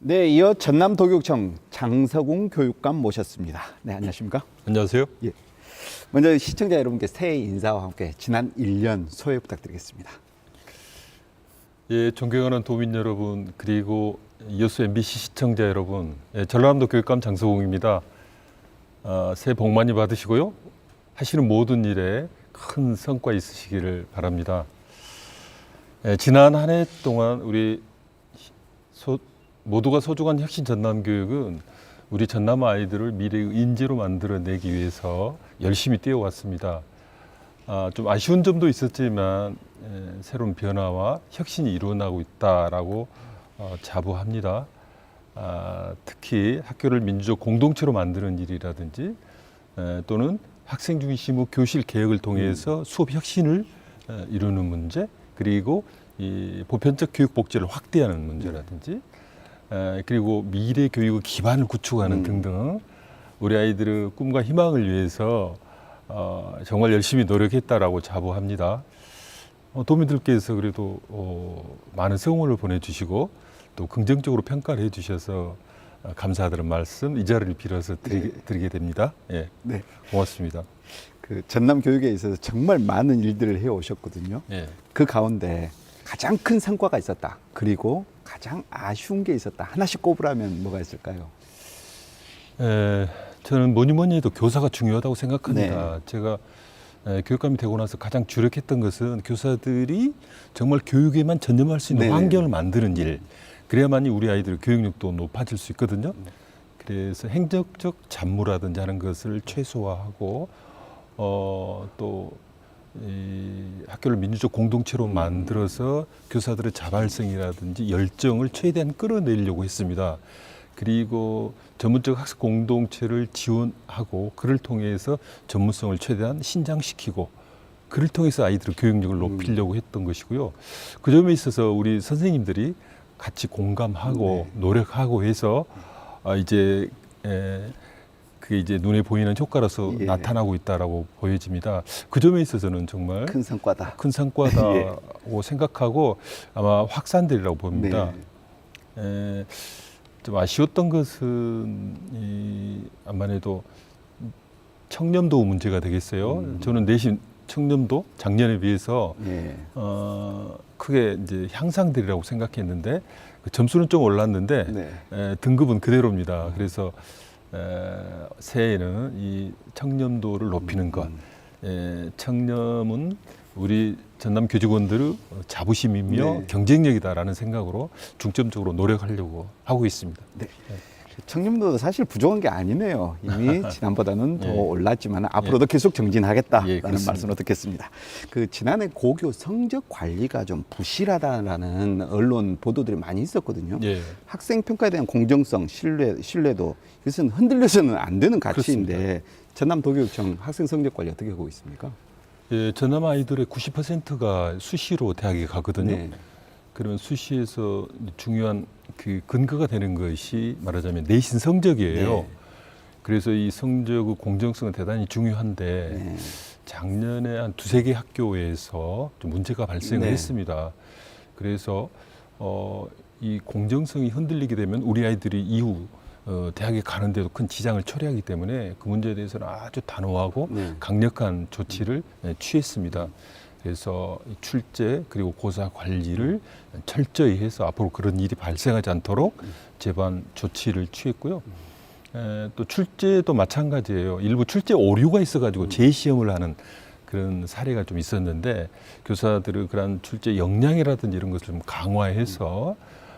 네, 이어 전남도교육청 장석웅 교육감 모셨습니다. 네, 안녕하십니까? 안녕하세요. 예. 먼저 시청자 여러분께 새해 인사와 함께 지난 1년 소회 부탁드리겠습니다. 예, 존경하는 도민 여러분 그리고 여수 MBC 시청자 여러분, 전라남도 교육감 장서공입니다. 새해 복 많이 받으시고요. 하시는 모든 일에 큰 성과 있으시기를 바랍니다. 지난 한 해 동안 우리 모두가 소중한 혁신 전남 교육은 우리 전남 아이들을 미래의 인재로 만들어내기 위해서 열심히 뛰어왔습니다. 좀 아쉬운 점도 있었지만 새로운 변화와 혁신이 일어나고 있다라고 자부합니다. 특히 학교를 민주적 공동체로 만드는 일이라든지 또는 학생 중심의 교실 개혁을 통해서 수업 혁신을 이루는 문제, 그리고 이 보편적 교육 복지를 확대하는 문제라든지 그리고 미래 교육의 기반을 구축하는 등등 우리 아이들의 꿈과 희망을 위해서 정말 열심히 노력했다라고 자부합니다. 도민들께서 그래도 많은 성원을 보내주시고 또 긍정적으로 평가를 해주셔서 감사하다는 말씀 이 자리를 빌어서 드리게 됩니다. 예, 네. 고맙습니다. 그 전남 교육에 있어서 정말 많은 일들을 해 오셨거든요. 예. 그 가운데 가장 큰 성과가 있었다. 그리고 가장 아쉬운 게 있었다. 하나씩 꼽으라면 뭐가 있을까요? 저는 뭐니 해도 교사가 중요하다고 생각합니다. 네. 제가 교육감이 되고 나서 가장 주력했던 것은 교사들이 정말 교육에만 전념할 수 있는 네네. 환경을 만드는 일. 그래야만이 우리 아이들의 교육력도 높아질 수 있거든요. 그래서 행정적 잡무라든지 하는 것을 최소화하고 또 이 학교를 민주적 공동체로 만들어서 교사들의 자발성이라든지 열정을 최대한 끌어내려고 했습니다. 그리고 전문적 학습 공동체를 지원하고 그를 통해서 전문성을 최대한 신장시키고 그를 통해서 아이들의 교육력을 높이려고 했던 것이고요. 그 점에 있어서 우리 선생님들이 같이 공감하고 노력하고 해서 이제 그게 이제 눈에 보이는 효과로서 예. 나타나고 있다라고 보여집니다. 그 점에 있어서는 정말 큰 성과다. 큰 성과다고 생각하고 아마 확산되리라고 봅니다. 좀 아쉬웠던 것은 아무래도 청렴도 문제가 되겠어요. 저는 내신 청렴도 작년에 비해서 예. 크게 이제 향상되리라고 생각했는데 그 점수는 좀 올랐는데 네. 등급은 그대로입니다. 그래서 새해에는 이 청렴도를 높이는 것, 청렴은 우리 전남 교직원들의 자부심이며 네. 경쟁력이다라는 생각으로 중점적으로 노력하려고 하고 있습니다. 네. 청렴도도 사실 부족한 게 아니네요. 이미 지난보다는 더 예. 올랐지만 앞으로도 계속 정진하겠다라는 예, 그렇습니다. 말씀을 듣겠습니다. 그 지난해 고교 성적 관리가 좀 부실하다라는 언론 보도들이 많이 있었거든요. 예. 학생 평가에 대한 공정성, 신뢰도 이것은 흔들려서는 안 되는 가치인데 전남도교육청 학생 성적 관리 어떻게 하고 있습니까? 예, 전남 아이들의 90%가 수시로 대학에 가거든요. 네. 그러면 수시에서 중요한 그 근거가 되는 것이 말하자면 내신 성적이에요. 네. 그래서 이 성적의 공정성은 대단히 중요한데 네. 작년에 한 두세 개 학교에서 좀 문제가 발생을 네. 했습니다. 그래서 이 공정성이 흔들리게 되면 우리 아이들이 이후 대학에 가는데도 큰 지장을 초래하기 때문에 그 문제에 대해서는 아주 단호하고 네. 강력한 조치를 취했습니다. 그래서 출제 그리고 고사 관리를 철저히 해서 앞으로 그런 일이 발생하지 않도록 제반 조치를 취했고요. 또 출제도 마찬가지예요. 일부 출제 오류가 있어가지고 재시험을 하는 그런 사례가 좀 있었는데 교사들의 그런 출제 역량이라든지 이런 것을 좀 강화해서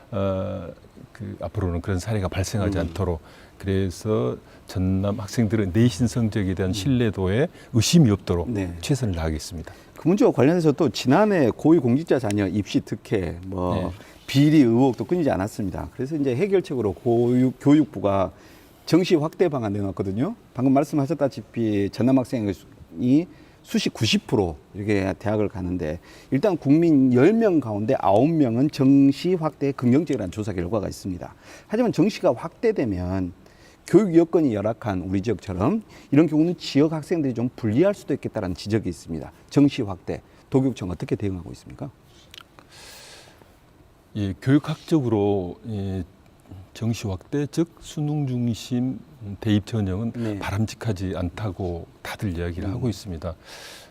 그 앞으로는 그런 사례가 발생하지 않도록 그래서 전남 학생들의 내신 성적에 대한 신뢰도에 의심이 없도록 네. 최선을 다하겠습니다. 그 문제와 관련해서 또 지난해 고위공직자 자녀 입시 특혜, 네. 비리 의혹도 끊이지 않았습니다. 그래서 이제 해결책으로 교육부가 정시 확대 방안 내놨거든요. 방금 말씀하셨다시피 전남 학생이 수시 90% 이렇게 대학을 가는데 일단 국민 10명 가운데 9명은 정시 확대에 긍정적이라는 조사 결과가 있습니다. 하지만 정시가 확대되면 교육 여건이 열악한 우리 지역처럼 이런 경우는 지역 학생들이 좀 불리할 수도 있겠다는 지적이 있습니다. 정시 확대, 도교육청 어떻게 대응하고 있습니까? 예, 교육학적으로 정시 확대, 즉 수능 중심 대입 전형은 네. 바람직하지 않다고 다들 이야기를 하고 있습니다.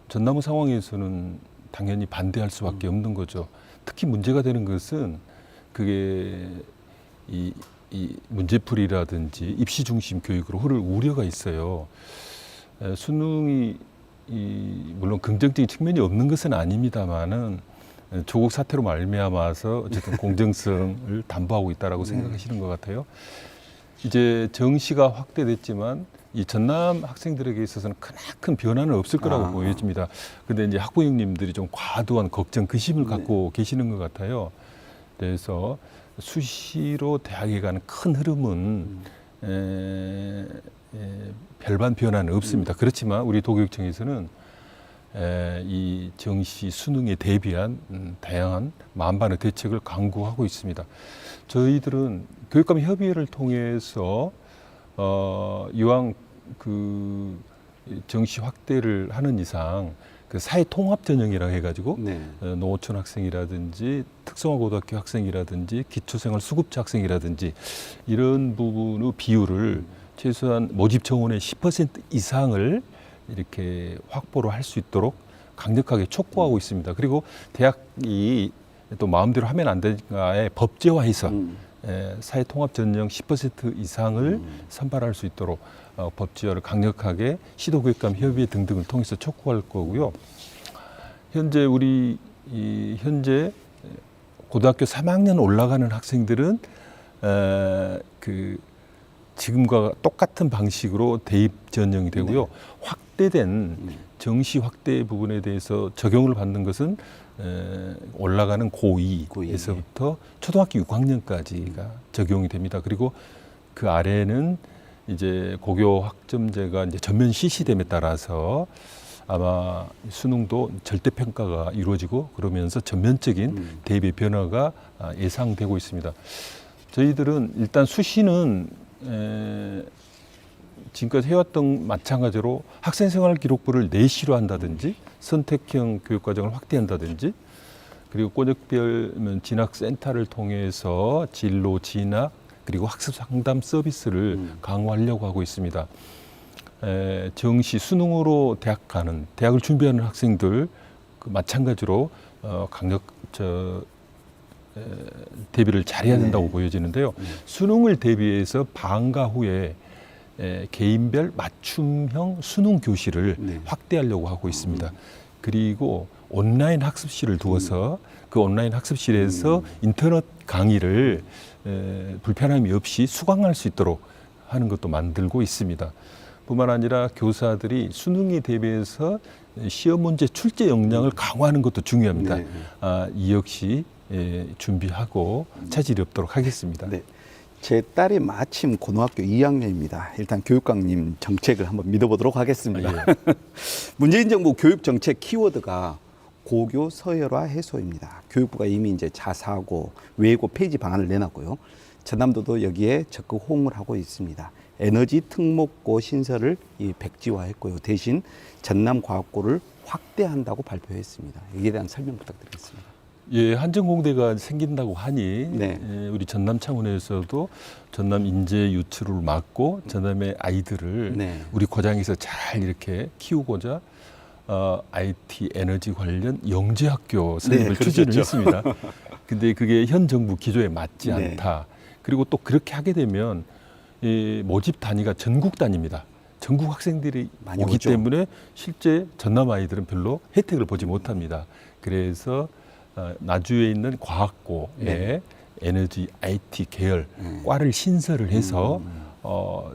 전남의 상황에서는 당연히 반대할 수밖에 없는 거죠. 특히 문제가 되는 것은 그게 이 문제풀이라든지 입시 중심 교육으로 흐를 우려가 있어요. 수능이 물론 긍정적인 측면이 없는 것은 아닙니다만은 조국 사태로 말미암아서 어쨌든 공정성을 담보하고 있다라고 생각하시는 것 같아요. 이제 정시가 확대됐지만 이 전남 학생들에게 있어서는 크나큰 변화는 없을 거라고 보여집니다. 근데 이제 학부형님들이 좀 과도한 걱정, 근심을 갖고 계시는 것 같아요. 그래서 수시로 대학에 가는 큰 흐름은 별반 변화는 없습니다. 그렇지만 우리 도교육청에서는 이 정시 수능에 대비한 다양한 만반의 대책을 강구하고 있습니다. 저희들은 교육감 협의회를 통해서 이왕 그 정시 확대를 하는 이상 그 사회 통합 전형이라고 해가지고 네. 농어촌 학생이라든지 특성화 고등학교 학생이라든지 기초생활 수급자 학생이라든지 이런 부분의 비율을 최소한 모집 정원의 10% 이상을 이렇게 확보를 할 수 있도록 강력하게 촉구하고 있습니다. 그리고 대학이 또 마음대로 하면 안 되니까에 법제화해서 사회 통합 전형 10% 이상을 선발할 수 있도록 법제화를 강력하게 시도교육감 협의회 등등을 통해서 촉구할 거고요. 현재 우리 현재 고등학교 3학년 올라가는 학생들은 그 지금과 똑같은 방식으로 대입 전형이 되고요. 확대된 정시 확대 부분에 대해서 적용을 받는 것은 올라가는 고2에서부터 초등학교 6학년까지가 적용이 됩니다. 그리고 그 아래는 이제 고교 학점제가 이제 전면 실시됨에 따라서 아마 수능도 절대 평가가 이루어지고 그러면서 전면적인 대입의 변화가 예상되고 있습니다. 저희들은 일단 수시는 지금까지 해왔던 마찬가지로 학생생활 기록부를 내시로 한다든지 선택형 교육과정을 확대한다든지 그리고 꼬적별 진학센터를 통해서 진로 진학 그리고 학습 상담 서비스를 강화하려고 하고 있습니다. 정시 수능으로 대학 가는 대학을 준비하는 학생들 마찬가지로 강력 대비를 잘해야 된다고 보여지는데요. 수능을 대비해서 방과 후에 개인별 맞춤형 수능 교실을 확대하려고 하고 있습니다. 그리고 온라인 학습실을 두어서 그 온라인 학습실에서 인터넷 강의를 불편함이 없이 수강할 수 있도록 하는 것도 만들고 있습니다. 뿐만 아니라 교사들이 수능에 대비해서 시험 문제 출제 역량을 강화하는 것도 중요합니다. 이 역시 준비하고 차질이 없도록 하겠습니다. 네. 제 딸이 마침 고등학교 2학년입니다. 일단 교육감님 정책을 한번 믿어보도록 하겠습니다. 문재인 정부 교육 정책 키워드가 고교 서열화 해소입니다. 교육부가 이미 이제 자사고, 외고 폐지 방안을 내놨고요. 전남도도 여기에 적극 호응을 하고 있습니다. 에너지 특목고 신설을 백지화했고요. 대신 전남과학고를 확대한다고 발표했습니다. 여기에 대한 설명 부탁드리겠습니다. 예, 한전공대가 생긴다고 하니 우리 전남 차원에서도 전남 인재 유출을 막고 전남의 아이들을 우리 고장에서 잘 이렇게 키우고자 IT 에너지 관련 영재학교 설립을 추진을 했습니다. 근데 그게 현 정부 기조에 맞지 않다. 그리고 또 그렇게 하게 되면 모집 단위가 전국 단위입니다. 전국 학생들이 많이 오기 때문에 실제 전남 아이들은 별로 혜택을 보지 못합니다. 그래서 나주에 있는 과학고에 에너지 IT 계열 과를 신설을 해서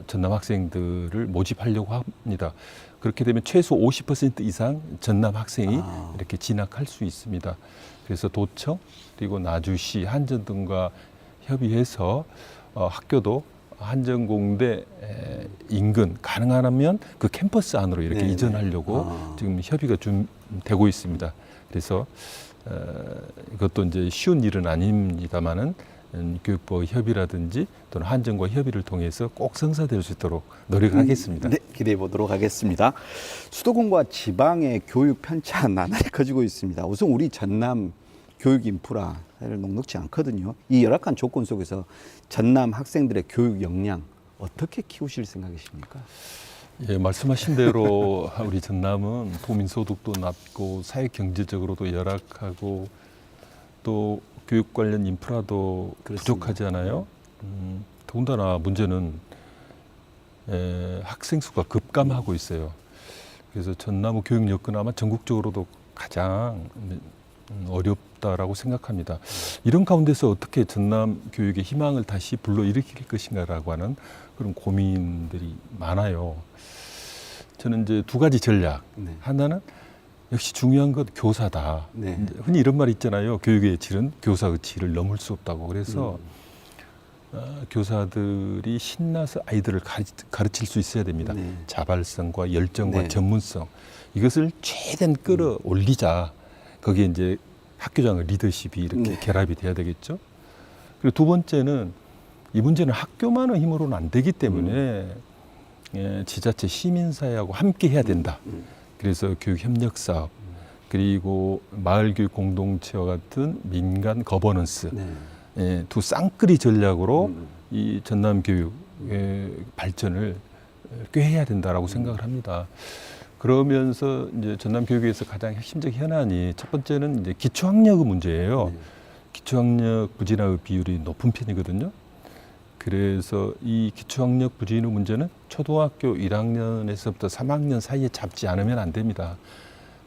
전남 학생들을 모집하려고 합니다. 그렇게 되면 최소 50% 이상 전남 학생이 이렇게 진학할 수 있습니다. 그래서 도청 그리고 나주시, 한전 등과 협의해서 학교도 한전공대 인근 가능하면 그 캠퍼스 안으로 이렇게 이전하려고 지금 협의가 좀 되고 있습니다. 그래서 이것도 이제 쉬운 일은 아닙니다만은 교육부 협의라든지 또는 한전과 협의를 통해서 꼭 성사될 수 있도록 노력을 하겠습니다. 네, 기대해 보도록 하겠습니다. 수도권과 지방의 교육 편차 나날이 커지고 있습니다. 우선 우리 전남 교육 인프라를 녹록지 않거든요. 이 열악한 조건 속에서 전남 학생들의 교육 역량 어떻게 키우실 생각이십니까? 예, 말씀하신 대로 우리 전남은 도민 소득도 낮고 사회 경제적으로도 열악하고 또 교육 관련 인프라도 그렇습니다. 부족하잖아요. 더군다나 문제는 학생 수가 급감하고 있어요. 그래서 전남의 교육 여건은 아마 전국적으로도 가장 어렵다라고 생각합니다. 이런 가운데서 어떻게 전남 교육의 희망을 다시 불러일으킬 것인가라고 하는 그런 고민들이 많아요. 저는 이제 두 가지 전략. 네. 하나는 역시 중요한 것 교사다. 네. 이제 흔히 이런 말이 있잖아요. 교육의 질은 교사의 질을 넘을 수 없다고. 그래서 교사들이 신나서 아이들을 가르칠 수 있어야 됩니다. 네. 자발성과 열정과 네. 전문성 이것을 최대한 끌어올리자. 거기에 이제 학교장의 리더십이 이렇게 네. 결합이 돼야 되겠죠. 그리고 두 번째는 이 문제는 학교만의 힘으로는 안 되기 때문에 지자체 시민사회하고 함께 해야 된다. 그래서 교육 협력 사업 그리고 마을교육 공동체와 같은 민간 거버넌스 네. 두 쌍끌이 전략으로 이 전남 교육의 발전을 꾀해야 된다라고 생각을 합니다. 그러면서 이제 전남 교육에서 가장 핵심적 현안이 첫 번째는 이제 기초학력의 문제예요. 네. 기초학력 부진화의 비율이 높은 편이거든요. 그래서 이 기초학력 부진의 문제는 초등학교 1학년에서부터 3학년 사이에 잡지 않으면 안 됩니다.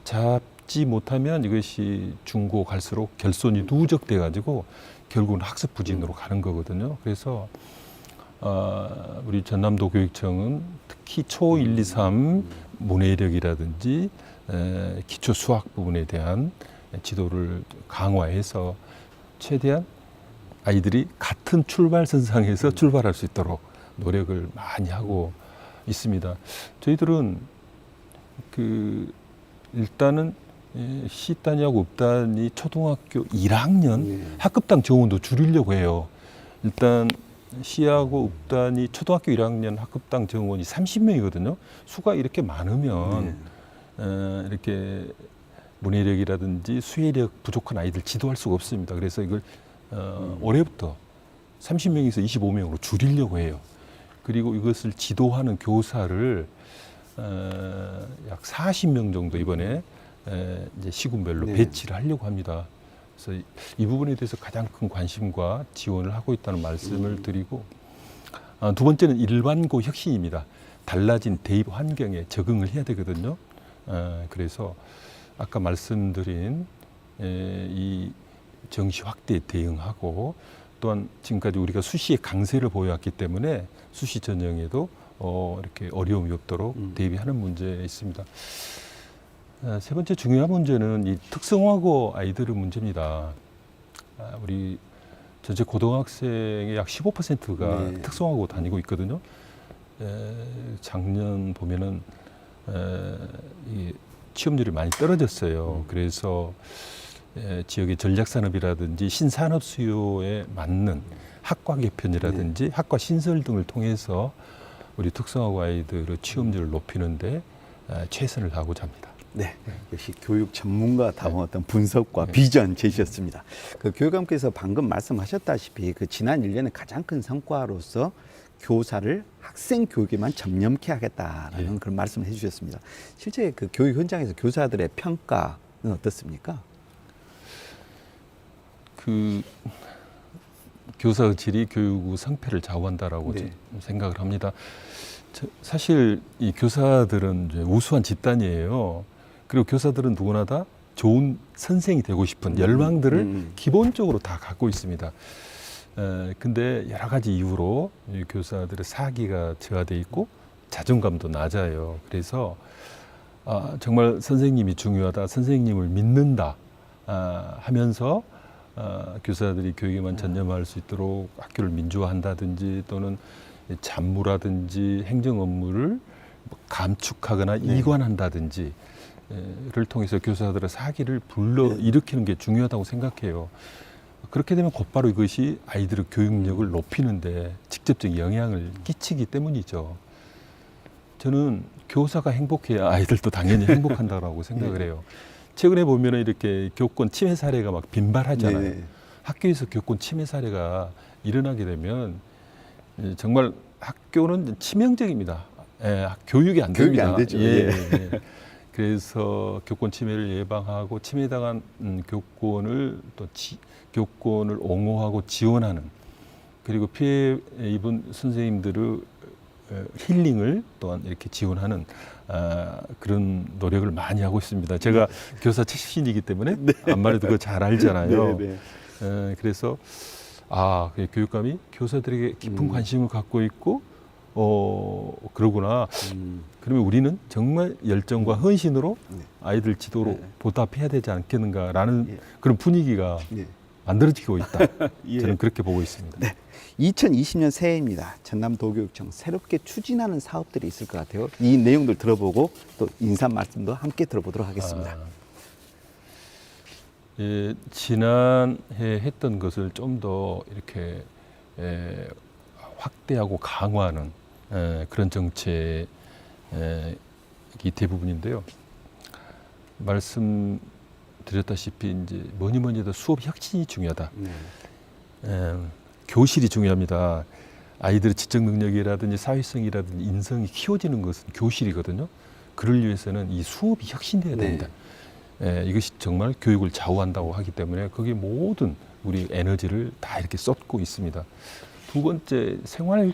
잡지 못하면 이것이 중고 갈수록 결손이 누적돼 가지고 결국은 학습 부진으로 가는 거거든요. 그래서 우리 전남도 교육청은 특히 초 1, 2, 3 문해력이라든지 기초 수학 부분에 대한 지도를 강화해서 최대한 아이들이 같은 출발선상에서 출발할 수 있도록 노력을 많이 하고 있습니다. 저희들은 일단은 시단위하고 읍단위 초등학교 1학년 학급당 정원도 줄이려고 해요. 일단 시하고 읍단위 초등학교 1학년 학급당 정원이 30명이거든요. 수가 이렇게 많으면 이렇게 문해력이라든지 수해력 부족한 아이들 지도할 수가 없습니다. 그래서 이걸 올해부터 30명에서 25명으로 줄이려고 해요. 그리고 이것을 지도하는 교사를 약 40명 정도 이번에 이제 시군별로 배치를 하려고 합니다. 그래서 이 부분에 대해서 가장 큰 관심과 지원을 하고 있다는 말씀을 드리고 두 번째는 일반고 혁신입니다. 달라진 대입 환경에 적응을 해야 되거든요. 그래서 아까 말씀드린 이 정시 확대에 대응하고 또한 지금까지 우리가 수시의 강세를 보여왔기 때문에 수시 전형에도 이렇게 어려움이 없도록 대비하는 문제에 있습니다. 세 번째 중요한 문제는 이 특성화고 아이들의 문제입니다. 우리 전체 고등학생의 약 15%가 특성화고 다니고 있거든요. 작년 보면은 이 취업률이 많이 떨어졌어요. 그래서 지역의 전략산업이라든지 신산업 수요에 맞는 학과 개편이라든지 학과 신설 등을 통해서 우리 특성화고 아이들의 취업률을 높이는데 최선을 다하고자 합니다. 네, 역시 교육 전문가다운 어떤 분석과 비전 제시였습니다. 그 교육감께서 방금 말씀하셨다시피 그 지난 1년의 가장 큰 성과로서 교사를 학생 교육에만 전념케 하겠다라는 그런 말씀을 해주셨습니다. 실제 그 교육 현장에서 교사들의 평가는 어떻습니까? 교사의 질이 교육의 성패를 좌우한다라고 생각을 합니다. 사실 이 교사들은 이제 우수한 집단이에요. 그리고 교사들은 누구나 다 좋은 선생이 되고 싶은 열망들을 기본적으로 다 갖고 있습니다. 근데 여러 가지 이유로 이 교사들의 사기가 저하돼 있고 자존감도 낮아요. 그래서 정말 선생님이 중요하다, 선생님을 믿는다 하면서 교사들이 교육에만 전념할 수 있도록 학교를 민주화한다든지 또는 잡무라든지 행정 업무를 감축하거나 이관한다든지를 통해서 교사들의 사기를 불러일으키는 게 중요하다고 생각해요. 그렇게 되면 곧바로 이것이 아이들의 교육력을 높이는데 직접적인 영향을 끼치기 때문이죠. 저는 교사가 행복해야 아이들도 당연히 행복한다고 생각을 해요. 최근에 보면은 이렇게 교권 침해 사례가 막 빈발하잖아요. 네. 학교에서 교권 침해 사례가 일어나게 되면 정말 학교는 치명적입니다. 교육이 안 교육이 됩니다. 안 되죠. 예. 그래서 교권 침해를 예방하고 침해당한 교권을 교권을 옹호하고 지원하는, 그리고 피해 입은 선생님들의 힐링을 또한 이렇게 지원하는 그런 노력을 많이 하고 있습니다. 제가 교사 출신이기 때문에 안말해도 그거 잘 알잖아요. 그래서 교육감이 교사들에게 깊은 관심을 갖고 있고 그러구나. 그러면 우리는 정말 열정과 헌신으로 아이들 지도로 보답해야 되지 않겠는가라는 그런 분위기가 만들어지고 있다. 저는 그렇게 보고 있습니다. 네. 2020년 새해입니다. 전남도교육청 새롭게 추진하는 사업들이 있을 것 같아요. 이 내용들 들어보고 또 인사 말씀도 함께 들어보도록 하겠습니다. 지난해 했던 것을 좀 더 이렇게 확대하고 강화하는 그런 정책이 대부분인데요. 말씀드렸다시피 이제 뭐니 해도 수업 혁신이 중요하다. 교실이 중요합니다. 아이들의 지적 능력이라든지 사회성이라든지 인성이 키워지는 것은 교실이거든요. 그를 위해서는 이 수업이 혁신돼야 됩니다. 이것이 정말 교육을 좌우한다고 하기 때문에 거기에 모든 우리 에너지를 다 이렇게 쏟고 있습니다. 두 번째, 생활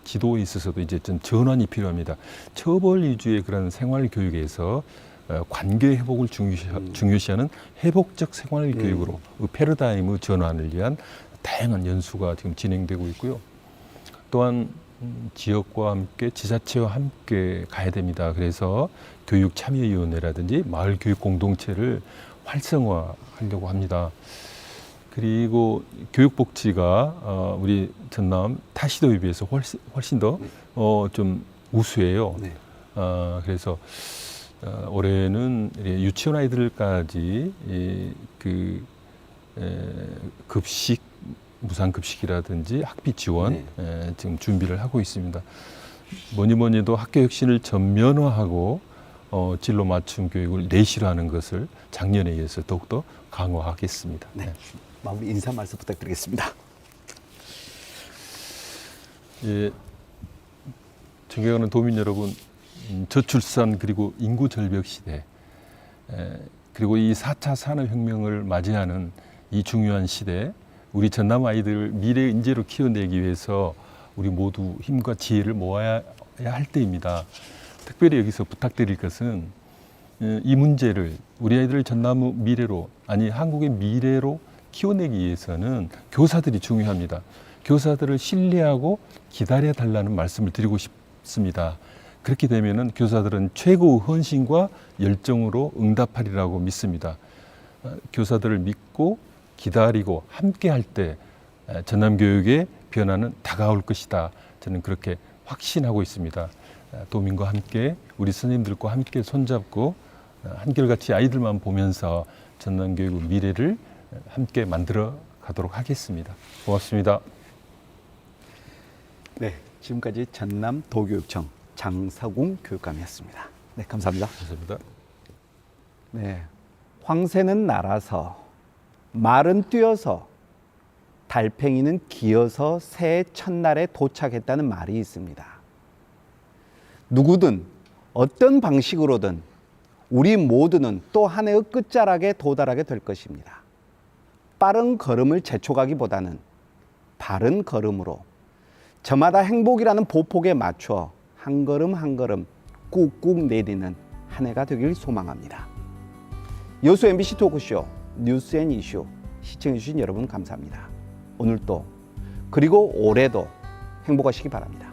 지도에 있어서도 이제 좀 전환이 필요합니다. 처벌 위주의 그런 생활 교육에서 관계 회복을 중요시하는 회복적 생활 교육으로 패러다임의 전환을 위한 다양한 연수가 지금 진행되고 있고요. 또한 지역과 함께 지자체와 함께 가야 됩니다. 그래서 교육참여위원회라든지 마을교육 공동체를 활성화하려고 합니다. 그리고 교육복지가 우리 전남 타시도에 비해서 훨씬 더 좀 우수해요. 그래서 올해는 유치원 아이들까지 급식, 무상급식이라든지 학비 지원 지금 준비를 하고 있습니다. 뭐니 해도 학교 혁신을 전면화하고 진로 맞춤 교육을 내실화하는 것을 작년에 이어서 더욱더 강화하겠습니다. 마무리 인사 말씀 부탁드리겠습니다. 존경하는 도민 여러분, 저출산 그리고 인구 절벽 시대, 그리고 이 4차 산업혁명을 맞이하는 이 중요한 시대에 우리 전남 아이들 미래 인재로 키워내기 위해서 우리 모두 힘과 지혜를 모아야 할 때입니다. 특별히 여기서 부탁드릴 것은 이 문제를 우리 아이들을 전남의 미래로, 아니 한국의 미래로 키워내기 위해서는 교사들이 중요합니다. 교사들을 신뢰하고 기다려 달라는 말씀을 드리고 싶습니다. 그렇게 되면은 교사들은 최고의 헌신과 열정으로 응답하리라고 믿습니다. 교사들을 믿고 기다리고 함께 할 때 전남교육의 변화는 다가올 것이다. 저는 그렇게 확신하고 있습니다. 도민과 함께, 우리 선생님들과 함께 손잡고 한결같이 아이들만 보면서 전남교육의 미래를 함께 만들어 가도록 하겠습니다. 고맙습니다. 네, 지금까지 전남도교육청 장사궁 교육감이었습니다. 네, 감사합니다. 감사합니다. 네, 황새는 날아서, 말은 뛰어서, 달팽이는 기어서 새해 첫날에 도착했다는 말이 있습니다. 누구든 어떤 방식으로든 우리 모두는 또 한 해의 끝자락에 도달하게 될 것입니다. 빠른 걸음을 재촉하기보다는 바른 걸음으로 저마다 행복이라는 보폭에 맞춰 한 걸음 한 걸음 꾹꾹 내리는 한 해가 되길 소망합니다. 여수 MBC 토크쇼 뉴스 앤 이슈 시청해주신 여러분 감사합니다. 오늘도 그리고 올해도 행복하시기 바랍니다.